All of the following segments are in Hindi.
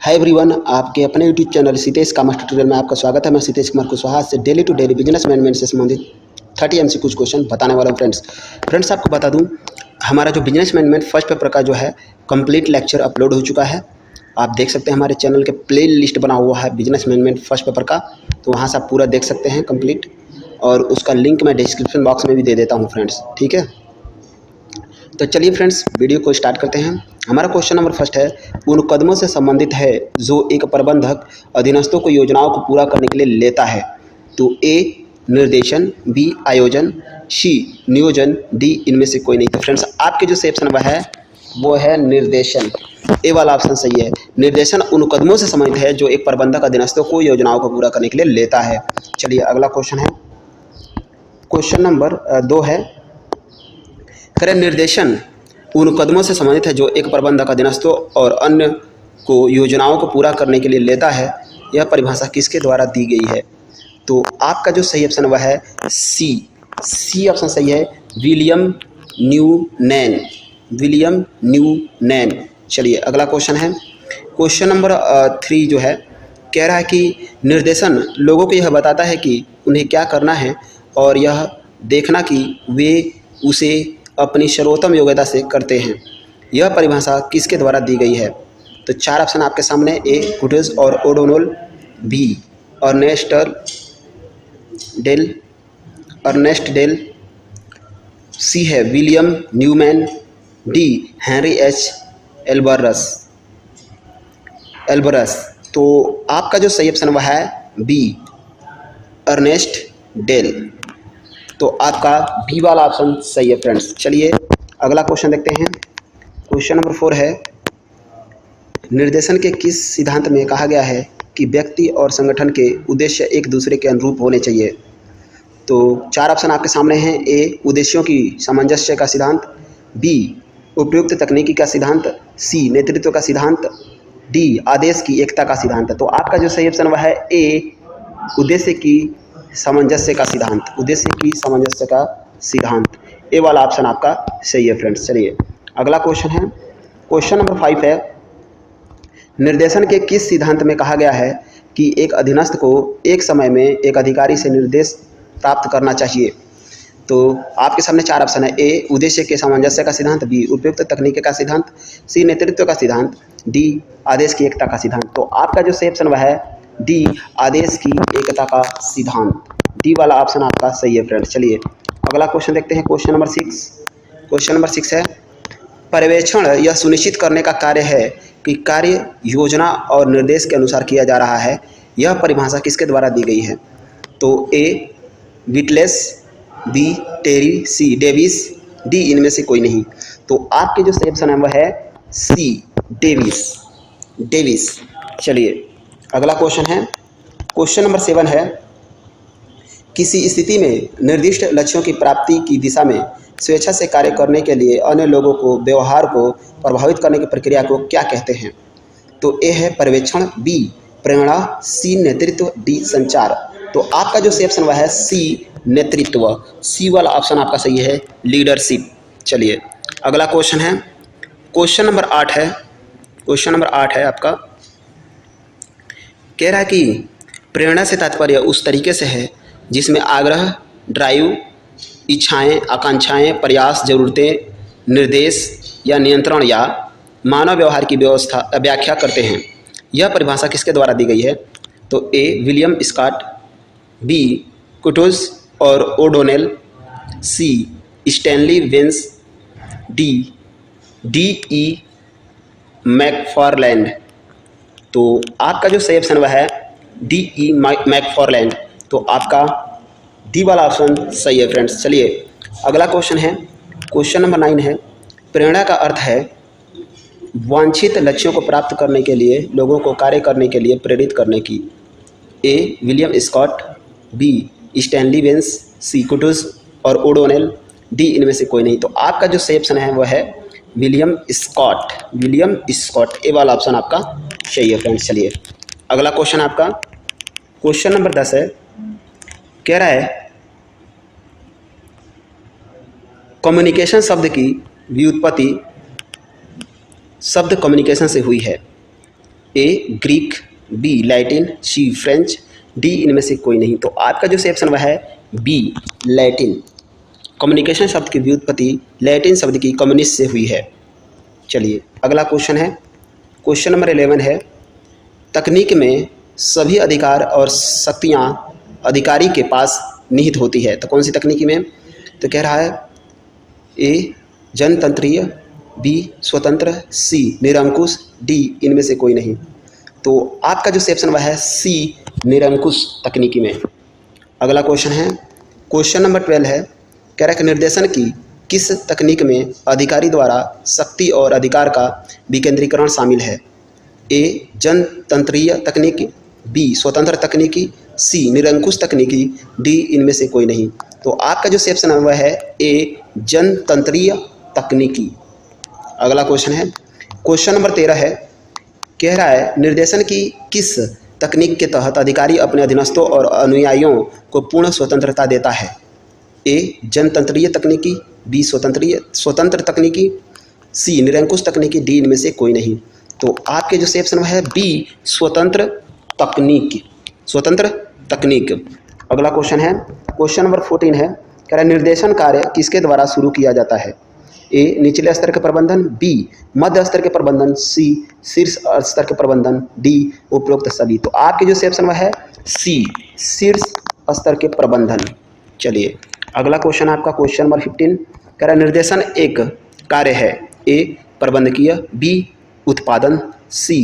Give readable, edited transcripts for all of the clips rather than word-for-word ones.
हाय एवरीवन, आपके अपने YouTube channel Sitesh commerce tutorial में आपका स्वागत है। मैं सीतेश कुमार कुशवाहा से daily to daily business management से संबंधित 30 एमसी कुछ क्वेश्चन बताने वाला हूँ। फ्रेंड्स आपको बता दूँ, हमारा जो बिजनेस मैनेजमेंट फर्स्ट पेपर का जो है कंप्लीट लेक्चर अपलोड हो चुका है। आप देख सकते हैं हमारे चैनल के प्ले लिस्ट बना हुआ है बिजनेस मैनेजमेंट फर्स्ट पेपर का, तो वहाँ से आप पूरा देख सकते हैं कंप्लीट, और उसका लिंक मैं डिस्क्रिप्शन बॉक्स में भी दे देता हूँ फ्रेंड्स। ठीक है, तो चलिए फ्रेंड्स वीडियो को स्टार्ट करते हैं। हमारा क्वेश्चन नंबर फर्स्ट है, उन कदमों से संबंधित है जो एक प्रबंधक अधीनस्थों को योजनाओं को पूरा करने के लिए लेता है। तो ए निर्देशन, बी आयोजन, सी नियोजन, डी इनमें से कोई नहीं। तो फ्रेंड्स आपके जो ऑप्शन नंबर है वो है निर्देशन। ए वाला ऑप्शन सही है। निर्देशन उन कदमों से संबंधित है जो एक प्रबंधक अधीनस्थों को योजनाओं को पूरा करने के लिए लेता है। चलिए अगला क्वेश्चन है, क्वेश्चन नंबर 2 है, करें निर्देशन उन कदमों से संबंधित है जो एक प्रबंधक अधीनस्थों और अन्य को योजनाओं को पूरा करने के लिए लेता है। यह परिभाषा किसके द्वारा दी गई है? तो आपका जो सही ऑप्शन वह है सी ऑप्शन सही है, विलियम न्यूमैन। William Newman. चलिए अगला क्वेश्चन है, क्वेश्चन नंबर 3 जो है, कह रहा है कि निर्देशन लोगों को यह बताता है कि उन्हें क्या करना है और यह देखना कि वे उसे अपनी सर्वोत्तम योग्यता से करते हैं। यह परिभाषा किसके द्वारा दी गई है? तो 4 ऑप्शन आपके सामने, ए गुटेज और O'Donnell, B Ernest Dale, C है William Newman, D Henry H Albers. तो आपका जो सही ऑप्शन वह है बी अर्नेस्ट डेल। तो आपका बी वाला ऑप्शन सही है फ्रेंड्स। चलिए अगला क्वेश्चन देखते हैं, क्वेश्चन नंबर 4 है, निर्देशन के किस सिद्धांत में कहा गया है कि व्यक्ति और संगठन के उद्देश्य एक दूसरे के अनुरूप होने चाहिए? तो 4 ऑप्शन आपके सामने हैं, ए उद्देश्यों की सामंजस्य का सिद्धांत, बी उपयुक्त तकनीकी का सिद्धांत, सी नेतृत्व का सिद्धांत, डी आदेश की एकता का सिद्धांत। तो आपका जो सही ऑप्शन वह है ए उद्देश्य की सामंजस्य का सिद्धांत। उद्देश्य की सामंजस्य का सिद्धांत, ए वाला ऑप्शन आपका सही है फ्रेंड्स। चलिए अगला क्वेश्चन है, क्वेश्चन नंबर 5 है, निर्देशन के किस सिद्धांत में कहा गया है कि एक अधीनस्थ को एक समय में एक अधिकारी से निर्देश प्राप्त करना चाहिए? तो आपके सामने 4 ऑप्शन है, ए उद्देश्य के सामंजस्य का सिद्धांत, बी उपयुक्त तकनीक का सिद्धांत, सी नेतृत्व का सिद्धांत, डी आदेश की एकता का सिद्धांत। तो आपका जो सही ऑप्शन वह है डी आदेश की एकता का सिद्धांत। डी वाला ऑप्शन आपका सही है फ्रेंड्स। चलिए अगला क्वेश्चन देखते हैं, क्वेश्चन नंबर 6। क्वेश्चन नंबर 6 है, पर्यवेक्षण यह सुनिश्चित करने का कार्य है कि कार्य योजना और निर्देश के अनुसार किया जा रहा है। यह परिभाषा किसके द्वारा दी गई है? तो ए विटलेस, बी टेरी, सी डेविस, डी इनमें से कोई नहीं। तो आपके जो सही ऑप्शन है वह है सी डेविस। चलिए अगला क्वेश्चन है, क्वेश्चन नंबर 7 है, किसी स्थिति में निर्दिष्ट लक्ष्यों की प्राप्ति की दिशा में स्वेच्छा से कार्य करने के लिए अन्य लोगों को व्यवहार को प्रभावित करने की प्रक्रिया को क्या कहते हैं? तो ए है पर्यवेक्षण, बी प्रेरणा, सी नेतृत्व, डी संचार। तो आपका जो सही ऑप्शन वह है सी नेतृत्व। सी वाला ऑप्शन आपका सही है, लीडरशिप। चलिए अगला क्वेश्चन है, क्वेश्चन नंबर 8 है। क्वेश्चन नंबर 8 है आपका, कह रहा है कि प्रेरणा से तात्पर्य उस तरीके से है जिसमें आग्रह, ड्राइव, इच्छाएं, आकांक्षाएं, प्रयास, ज़रूरतें, निर्देश या नियंत्रण या मानव व्यवहार की व्याख्या करते हैं। यह परिभाषा किसके द्वारा दी गई है? तो ए विलियम स्कॉट, बी कुटोज और ओडोनेल, सी स्टैनली वेंस, डी ई मैकफारलैंड। तो आपका जो सही ऑप्शन वह है डी ई मैकफारलैंड। तो आपका डी वाला ऑप्शन सही है फ्रेंड्स। चलिए अगला क्वेश्चन है, क्वेश्चन नंबर 9 है, प्रेरणा का अर्थ है वांछित लक्ष्यों को प्राप्त करने के लिए लोगों को कार्य करने के लिए प्रेरित करने की। A William Scott, B Stanley Vance, C Koontz और ओडोनेल, डी इनमें से कोई नहीं। तो आपका जो सही ऑप्शन है वह है विलियम स्कॉट। ए वाला ऑप्शन आपका सही है फ्रेंड्स। चलिए अगला क्वेश्चन आपका, क्वेश्चन नंबर 10 है, कह रहा है कम्युनिकेशन शब्द की व्युत्पत्ति शब्द कम्युनिकेशन से हुई है। ए ग्रीक, बी लैटिन, सी फ्रेंच, डी इनमें से कोई नहीं। तो आपका जो ऑप्शन वह है बी लैटिन। कम्युनिकेशन शब्द की व्युत्पत्ति लैटिन शब्द की कम्युनिस्ट से हुई है। चलिए अगला क्वेश्चन है, क्वेश्चन नंबर 11 है, तकनीक में सभी अधिकार और शक्तियाँ अधिकारी के पास निहित होती है। तो कौन सी तकनीकी में? तो कह रहा है ए जनतंत्रीय, बी स्वतंत्र, सी निरंकुश, डी इनमें से कोई नहीं। तो आपका जो ऑप्शन वह है सी निरंकुश तकनीकी में। अगला क्वेश्चन है, क्वेश्चन नंबर 12 है, कह रहा है कि निर्देशन की किस तकनीक में अधिकारी द्वारा शक्ति और अधिकार का विकेंद्रीकरण शामिल है? ए जनतंत्रीय तकनीकी, बी स्वतंत्र तकनीकी, सी निरंकुश तकनीकी, डी इनमें से कोई नहीं। तो आपका जो ऑप्शन है वह है ए जनतंत्रीय तकनीकी। अगला क्वेश्चन है, क्वेश्चन नंबर 13 है, कह रहा है निर्देशन की किस तकनीक के तहत अधिकारी अपने अधीनस्थों और अनुयायियों को पूर्ण स्वतंत्रता देता है? ए जनतंत्रीय तकनीकी, बी स्वतंत्र तकनीकी, सी निरंकुश तकनीकी, डी इनमें से कोई नहीं। तो आपके जो ऑप्शन है बी स्वतंत्र तकनीक, स्वतंत्र तकनीक। अगला क्वेश्चन है, क्वेश्चन नंबर 14 है, कह रहा है निर्देशन कार्य किसके द्वारा शुरू किया जाता है? ए निचले स्तर के प्रबंधन, बी मध्य स्तर के प्रबंधन, सी शीर्ष स्तर के प्रबंधन, डी उपरोक्त सभी। तो आपके जो ऑप्शन है सी शीर्ष स्तर के प्रबंधन। चलिए अगला क्वेश्चन आपका क्वेश्चन नंबर 15, कह रहा है निर्देशन एक कार्य है, ए प्रबंधकीय, बी उत्पादन, सी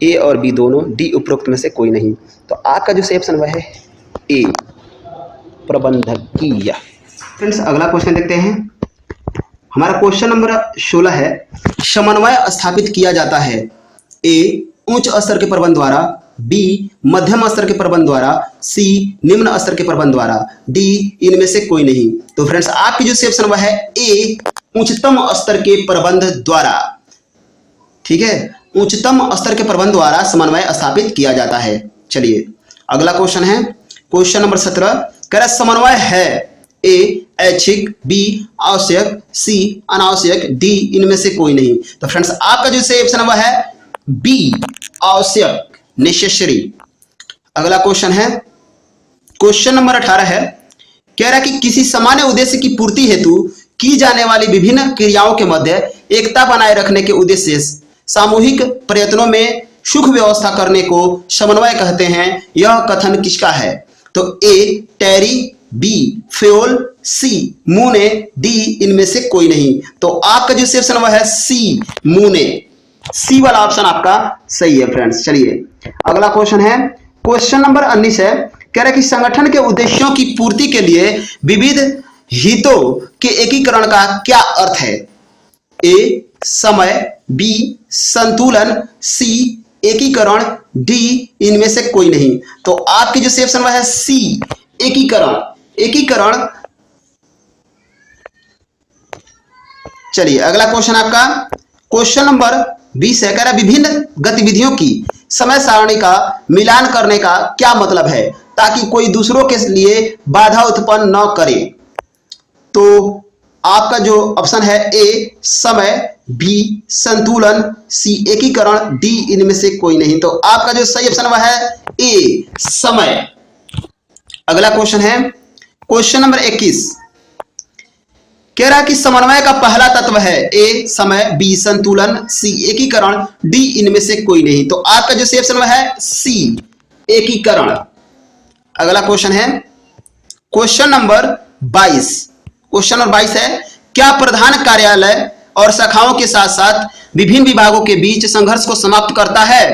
ए और बी दोनों, डी उपरोक्त में से कोई नहीं। तो आपका जो ऑप्शन वह है ए प्रबंधकीय। फ्रेंड्स अगला क्वेश्चन देखते हैं, हमारा क्वेश्चन नंबर 16 है, समन्वय स्थापित किया जाता है ए उच्च स्तर के प्रबंध द्वारा, बी मध्यम स्तर के प्रबंध द्वारा, सी निम्न स्तर के प्रबंध द्वारा, डी इनमें से कोई नहीं। तो फ्रेंड्स आपकी जो ऑप्शन वह है ए उच्चतम स्तर के प्रबंध द्वारा। ठीक है, उच्चतम स्तर के प्रबंध द्वारा समन्वय स्थापित किया जाता है। चलिए अगला क्वेश्चन है, क्वेश्चन नंबर 17, कह रहा समन्वय है ए ऐच्छिक, बी आवश्यक, सी अनावश्यक, डी इनमें से कोई नहीं। तो फ्रेंड्स आपका जो ऑप्शन वह है बी आवश्यक, नेसेसरी। अगला क्वेश्चन है, क्वेश्चन नंबर 18 है, कह रहा कि किसी सामान्य उद्देश्य की पूर्ति हेतु की जाने वाली विभिन्न क्रियाओं के मध्य एकता बनाए रखने के उद्देश्य से सामूहिक प्रयत्नों में सुख व्यवस्था करने को समन्वय कहते हैं। यह कथन किसका है? तो ए टेरी, बी फ्योल, सी मूने, डी इनमें से कोई नहीं। तो आपका जो ऑप्शन वह है सी मूने, सी वाला ऑप्शन आपका सही है फ्रेंड्स। चलिए अगला क्वेश्चन है, क्वेश्चन नंबर 19 है, कह रहा है कि संगठन के उद्देश्यों की पूर्ति के लिए विविध हितों के एकीकरण का क्या अर्थ है? ए समय, बी संतुलन, सी एकीकरण, डी इनमें से कोई नहीं। तो आपकी जो ऑप्शन वह है सी एकीकरण, एकीकरण। चलिए अगला क्वेश्चन आपका क्वेश्चन नंबर 20 है, कह रहा विभिन्न गतिविधियों की समय सारणी का मिलान करने का क्या मतलब है ताकि कोई दूसरों के लिए बाधा उत्पन्न न करे? तो आपका जो ऑप्शन है ए समय, बी संतुलन, सी एकीकरण, डी इनमें से कोई नहीं। तो आपका जो सही ऑप्शन वह है ए समय। अगला क्वेश्चन है क्वेश्चन नंबर 21, कह रहा कि समन्वय का पहला तत्व है ए समय, बी संतुलन, सी एकीकरण, डी इनमें से कोई नहीं। तो आपका जो सही ऑप्शन वह है सी एकीकरण। अगला क्वेश्चन है क्वेश्चन नंबर 22, क्वेश्चन नंबर 22 है, क्या प्रधान कार्यालय और शाखाओं के साथ साथ विभिन्न विभागों के बीच संघर्ष को समाप्त करता है?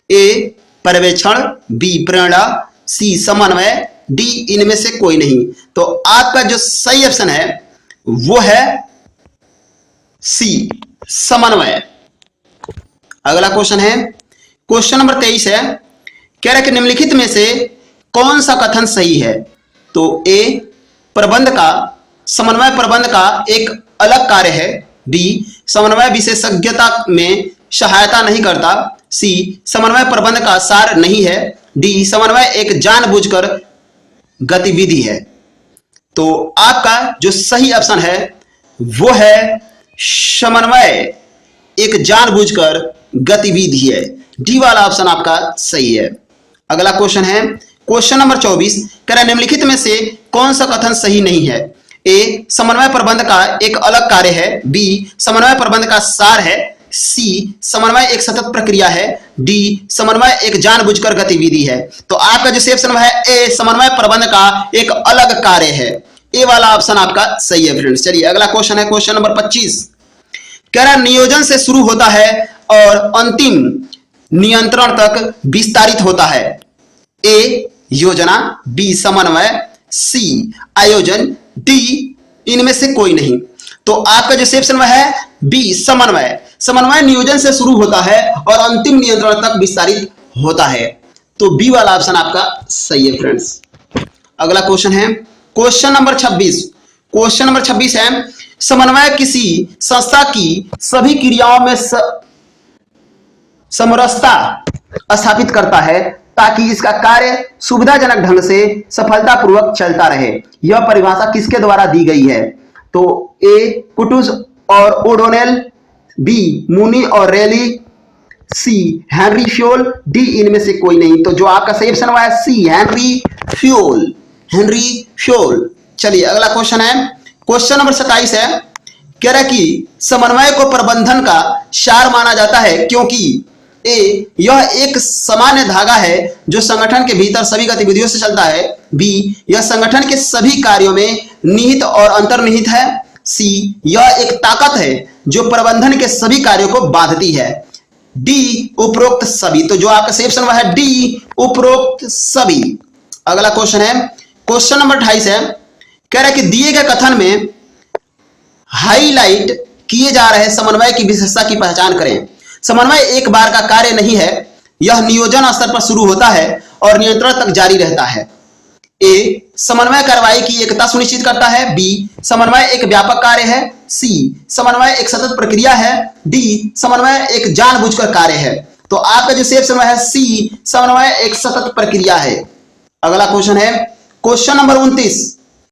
ए पर्यवेक्षण, बी प्रेरणा, सी समन्वय, डी इनमें से कोई नहीं। तो आपका जो सही ऑप्शन है वो है सी समन्वय। अगला क्वेश्चन है क्वेश्चन नंबर 23 है, कह रहा है कि निम्नलिखित में से कौन सा कथन सही है? तो ए प्रबंध का समन्वय प्रबंध का एक अलग कार्य है, बी समन्वय विशेषज्ञता में सहायता नहीं करता, सी समन्वय प्रबंध का सार नहीं है, डी समन्वय एक जानबूझकर गतिविधि है। तो आपका जो सही ऑप्शन है वो है समन्वय एक जानबूझकर गतिविधि है। डी वाला ऑप्शन आपका सही है। अगला क्वेश्चन है क्वेश्चन नंबर 24, कह रहा है निम्नलिखित में से कौन सा कथन सही नहीं है? ए, समन्वय प्रबंध का एक अलग कार्य है। बी, समन्वय प्रबंध का सार है। सी, समन्वय एक सतत प्रक्रिया है। डी, समन्वय एक जानबूझकर गतिविधि है। तो आपका जो ऑप्शन है ए, समन्वय प्रबंध का एक अलग कार्य है। ए वाला ऑप्शन आपका सही है फ्रेंड्स। चलिए अगला क्वेश्चन है क्वेश्चन नंबर 25, कह रहा नियोजन से शुरू होता है और अंतिम नियंत्रण तक विस्तारित होता है। ए, योजना। बी, समन्वय। सी, आयोजन। डी, इनमें से कोई नहीं। तो आपका जो ऑप्शन है बी, समन्वय। समन्वय नियोजन से शुरू होता है और अंतिम नियंत्रण तक विस्तारित होता है। तो बी वाला ऑप्शन आपका सही है फ्रेंड्स। अगला क्वेश्चन है क्वेश्चन नंबर 26। क्वेश्चन नंबर 26 है समन्वय किसी संस्था की सभी क्रियाओं में समरसता स्थापित करता है ताकि इसका कार्य सुविधाजनक ढंग से सफलतापूर्वक चलता रहे। यह परिभाषा किसके द्वारा दी गई है? तो ए, कुटुज और ओडोनेल। बी, मूनी और रेली। सी, हेनरी फ्योल। डी, इनमें से कोई नहीं। तो जो आपका सही ऑप्शन है सी, हेनरी फ्योल। Henry Fayol. चलिए अगला क्वेश्चन है क्वेश्चन नंबर 27 है, कह रहा है कि समन्वय को प्रबंधन का सार माना जाता है क्योंकि ए, यह एक सामान्य धागा है जो संगठन के भीतर सभी गतिविधियों से चलता है। बी, यह संगठन के सभी कार्यों में निहित और अंतर्निहित है। सी, यह एक ताकत है जो प्रबंधन के सभी कार्यों को बांधती है। डी, उपरोक्त सभी। तो जो आपका सही ऑप्शन है डी, उपरोक्त सभी। अगला क्वेश्चन है क्वेश्चन नंबर 28 है, कह रहा है कि दिए गए कथन में हाईलाइट किए जा रहे समन्वय की विशेषता की पहचान करें। समन्वय एक बार का कार्य नहीं है, यह नियोजन स्तर पर शुरू होता है और नियंत्रण तक जारी रहता है। ए, समन्वय कार्रवाई की एकता सुनिश्चित करता है। बी, समन्वय एक व्यापक कार्य है। सी, समन्वय एक सतत प्रक्रिया है। डी, समन्वय एक जानबूझकर कार्य है। तो आपका जो सही ऑप्शन है सी, समन्वय एक सतत प्रक्रिया है। अगला क्वेश्चन है क्वेश्चन नंबर 29,